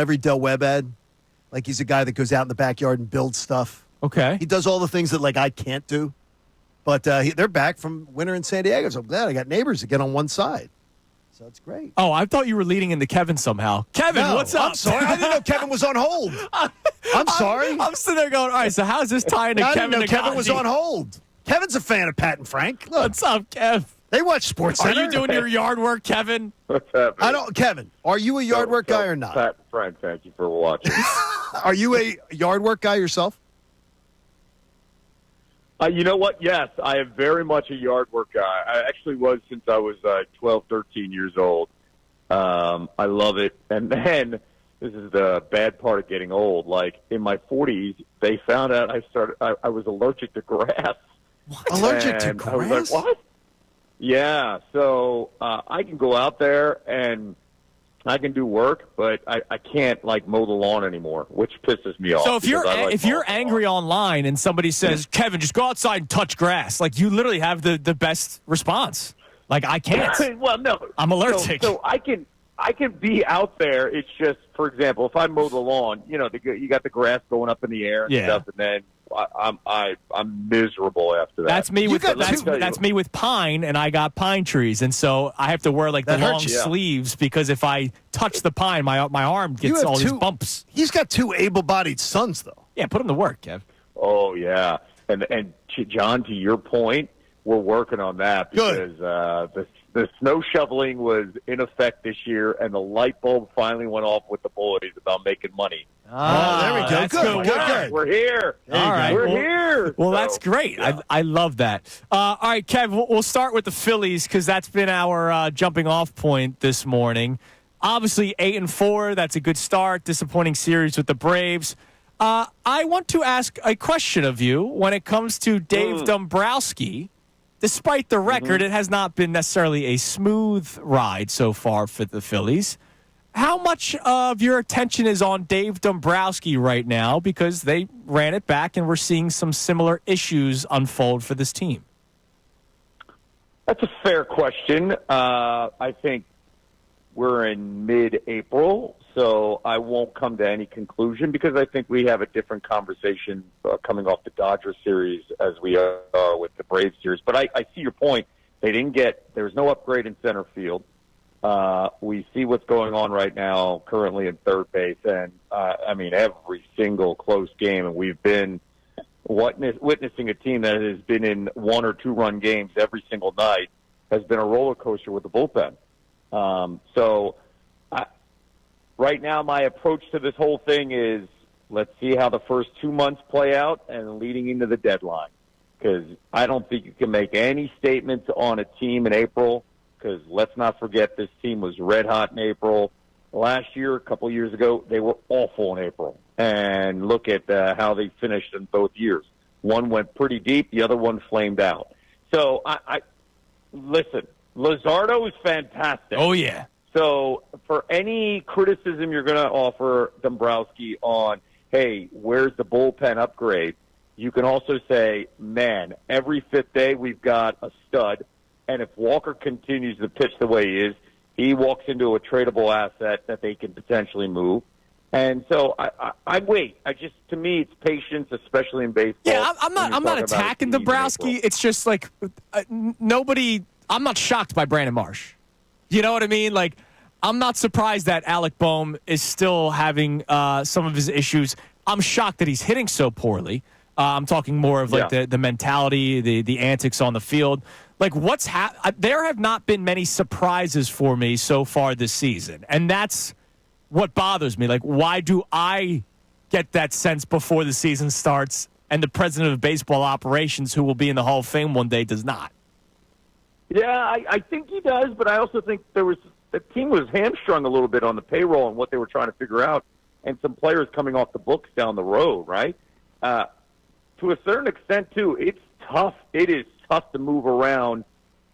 every Del Webb ad. Like, he's a guy that goes out in the backyard and builds stuff. Okay. He does all the things that, like, I can't do. But they're back from winter in San Diego, so I'm glad I got neighbors to get on one side. So it's great. Oh, I thought you were leading into Kevin somehow. Kevin, No, what's up? I'm sorry. I didn't know Kevin was on hold. I'm sorry. I'm sitting there going, all right, so how's this tying to I Kevin? didn't know Kevin Negandhi? was on hold. Kevin's a fan of Pat and Frank. Look, What's up, Kev? they watch Sports Are Center. you doing your yard work, Kevin? What's happening? Kevin, are you a yard work guy or not? Pat and Frank, thank you for watching. Are you a yard work guy yourself? You know what? Yes, I am very much a yard work guy. I actually was since I was 12, 13 years old. I love it. And then, this is the bad part of getting old. Like, in my 40s, they found out I was allergic to grass. What? Allergic to grass? I was like, what? Yeah, so I can go out there and I can do work, but I can't, like, mow the lawn anymore, which pisses me off. So if you're angry online and somebody says, Kevin, just go outside and touch grass, like, you literally have the best response. Like, I can't. Well, no. I'm allergic. So I can be out there. It's just, for example, if I mow the lawn, you got the grass going up in the air and stuff, and then I'm miserable after that. That's me with pine, and I got pine trees, and so I have to wear like the long sleeves because if I touch the pine, my arm gets all these bumps. He's got two able-bodied sons, though. Yeah, put him to work, Kev. Oh yeah, and John, to your point, we're working on that because the snow shoveling was in effect this year, and the light bulb finally went off with the boys about making money. There we go. Good. We're here. All right. We're here. Well, that's great. Yeah. I love that. All right, Kev, we'll start with the Phillies because that's been our jumping-off point this morning. Obviously, 8-4, that's a good start. Disappointing series with the Braves. I want to ask a question of you when it comes to Dave Dombrowski. Despite the record, it has not been necessarily a smooth ride so far for the Phillies. How much of your attention is on Dave Dombrowski right now because they ran it back and we're seeing some similar issues unfold for this team? That's a fair question. I think we're in mid-April, so I won't come to any conclusion because I think we have a different conversation coming off the Dodgers series as we are with the Braves series. But I see your point. There's no upgrade in center field. We see what's going on right now currently in third base. And, every single close game, and we've been witnessing a team that has been in 1 or 2 run games every single night has been a roller coaster with the bullpen. Right now, my approach to this whole thing is let's see how the first 2 months play out and leading into the deadline. Because I don't think you can make any statements on a team in April because let's not forget this team was red hot in April. Last year, a couple of years ago, they were awful in April. And look at how they finished in both years. One went pretty deep. The other one flamed out. So, listen, Luzardo is fantastic. Oh, yeah. So for any criticism you're going to offer Dombrowski on, hey, where's the bullpen upgrade, you can also say, man, every fifth day we've got a stud, and if Walker continues to pitch the way he is, he walks into a tradable asset that they can potentially move. And so I wait. To me, it's patience, especially in baseball. Yeah, I'm not attacking Dombrowski. It's just like nobody. I'm not shocked by Brandon Marsh. You know what I mean? Like, I'm not surprised that Alec Boehm is still having some of his issues. I'm shocked that he's hitting so poorly. I'm talking more of like the mentality, the antics on the field. Like there have not been many surprises for me so far this season, and that's what bothers me. Like, why do I get that sense before the season starts, and the president of baseball operations, who will be in the Hall of Fame one day, does not? Yeah, I think he does, but I also think the team was hamstrung a little bit on the payroll and what they were trying to figure out, and some players coming off the books down the road, right? To a certain extent, too, it's tough. It is tough to move around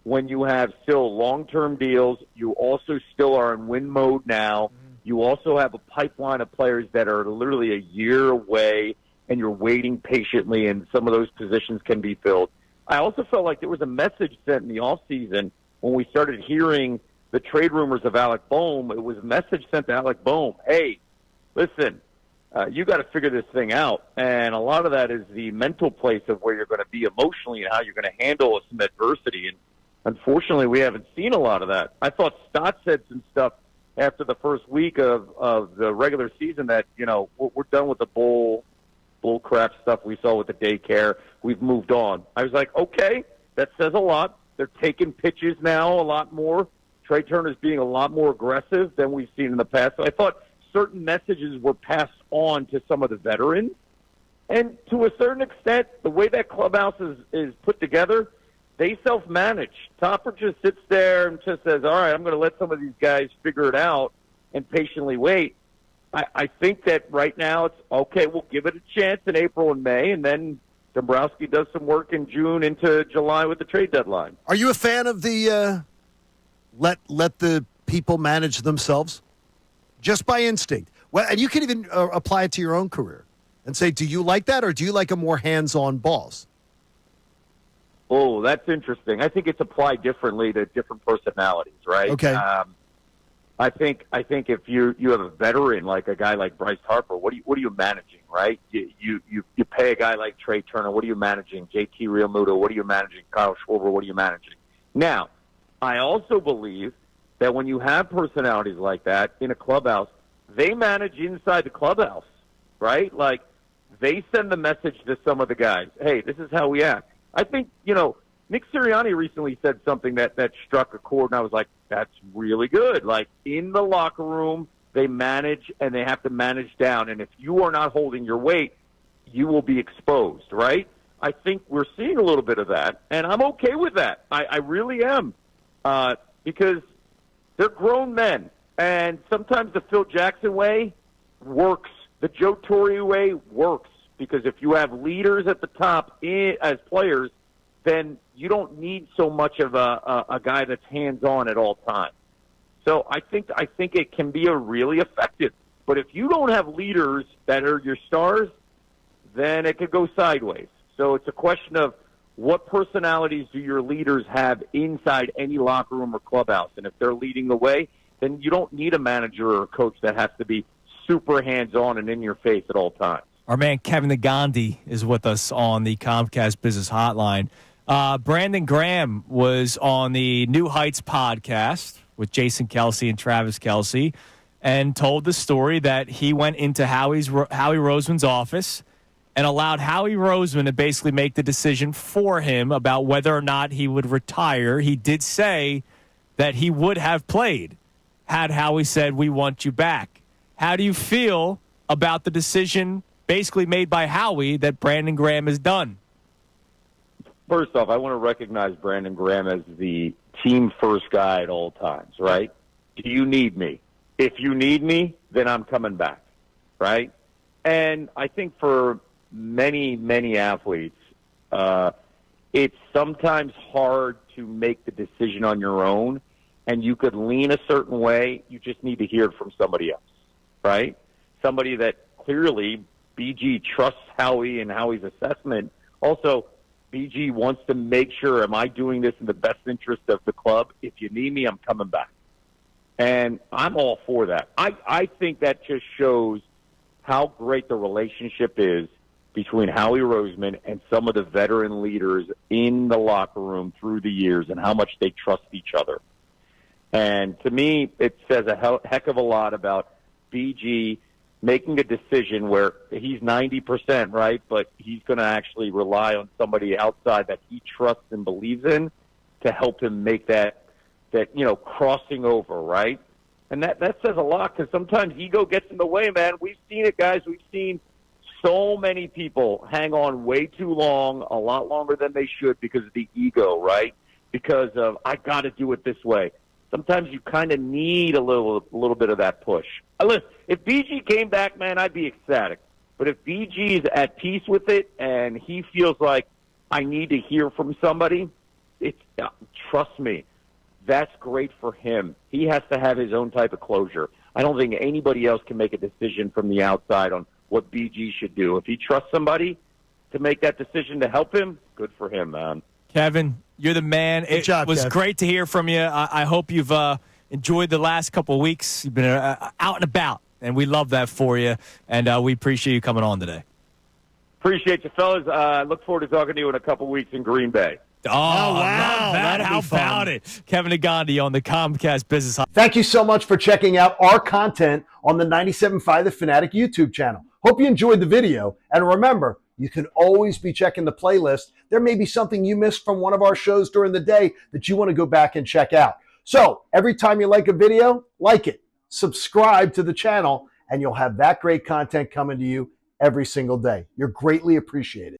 when you have still long-term deals. You also still are in win mode now. You also have a pipeline of players that are literally a year away, and you're waiting patiently, and some of those positions can be filled. I also felt like there was a message sent in the offseason when we started hearing the trade rumors of Alec Boehm. It was a message sent to Alec Boehm, hey, listen, you got to figure this thing out. And a lot of that is the mental place of where you're going to be emotionally and how you're going to handle some adversity. And unfortunately, we haven't seen a lot of that. I thought Stott said some stuff after the first week of the regular season that, we're done with the bull crap stuff we saw with the daycare. We've moved on. I was like, okay, that says a lot. They're taking pitches now a lot more. Trey Turner's being a lot more aggressive than we've seen in the past. So I thought certain messages were passed on to some of the veterans. And to a certain extent, the way that clubhouse is put together, they self-manage. Topper just sits there and just says, all right, I'm going to let some of these guys figure it out and patiently wait. I think that right now it's, okay, we'll give it a chance in April and May, and then Dombrowski does some work in June into July with the trade deadline. Are you a fan of the let the people manage themselves? Just by instinct. Well, and you can even apply it to your own career and say, do you like that, or do you like a more hands-on boss? Oh, that's interesting. I think it's applied differently to different personalities, right? Okay. I think if you have a veteran like a guy like Bryce Harper, what are you managing, right? You pay a guy like Trey Turner, what are you managing? JT Realmuto, what are you managing? Kyle Schwarber, what are you managing? Now, I also believe that when you have personalities like that in a clubhouse, they manage inside the clubhouse, right? Like, they send the message to some of the guys, hey, this is how we act. I think, Nick Sirianni recently said something that struck a chord, and I was like, that's really good. Like, in the locker room, they manage, and they have to manage down. And if you are not holding your weight, you will be exposed, right? I think we're seeing a little bit of that, and I'm okay with that. I really am, because they're grown men, and sometimes the Phil Jackson way works. The Joe Torre way works, because if you have leaders at the top as players, then you don't need so much of a guy that's hands-on at all times. So I think it can be a really effective. But if you don't have leaders that are your stars, then it could go sideways. So it's a question of what personalities do your leaders have inside any locker room or clubhouse. And if they're leading the way, then you don't need a manager or a coach that has to be super hands-on and in your face at all times. Our man Kevin Negandhi is with us on the Comcast Business Hotline. Brandon Graham was on the New Heights podcast with Jason Kelsey and Travis Kelsey and told the story that he went into Howie Roseman's office and allowed Howie Roseman to basically make the decision for him about whether or not he would retire. He did say that he would have played had Howie said, we want you back. How do you feel about the decision basically made by Howie that Brandon Graham has done? First off, I want to recognize Brandon Graham as the team-first guy at all times, right? Do you need me? If you need me, then I'm coming back, right? And I think for many, many athletes, it's sometimes hard to make the decision on your own, and you could lean a certain way. You just need to hear it from somebody else, right? Somebody that clearly BG trusts Howie and Howie's assessment. Also, BG wants to make sure, am I doing this in the best interest of the club? If you need me, I'm coming back. And I'm all for that. I think that just shows how great the relationship is between Howie Roseman and some of the veteran leaders in the locker room through the years and how much they trust each other. And to me, it says a heck of a lot about BG making a decision where he's 90%, right, but he's going to actually rely on somebody outside that he trusts and believes in to help him make that crossing over, right? And that says a lot, because sometimes ego gets in the way, man. We've seen it, guys. We've seen so many people hang on way too long, a lot longer than they should because of the ego, right? Because of, I got to do it this way. Sometimes you kind of need a little bit of that push. Listen, if BG came back, man, I'd be ecstatic. But if BG is at peace with it and he feels like I need to hear from somebody, trust me, that's great for him. He has to have his own type of closure. I don't think anybody else can make a decision from the outside on what BG should do. If he trusts somebody to make that decision to help him, good for him, man. Kevin, you're the man. It was great to hear from you. I hope you've enjoyed the last couple of weeks. You've been out and about and we love that for you. And we appreciate you coming on today. Appreciate you, fellas. Look forward to talking to you in a couple weeks in Green Bay. Oh, wow. wow. That'll How be fun. about it? Kevin Negandhi on the Comcast Business Hotline. Thank you so much for checking out our content on the 97.5 The Fanatic YouTube channel. Hope you enjoyed the video. And remember, you can always be checking the playlist. There may be something you missed from one of our shows during the day that you want to go back and check out. So every time you like a video, like it, subscribe to the channel, and you'll have that great content coming to you every single day. You're greatly appreciated.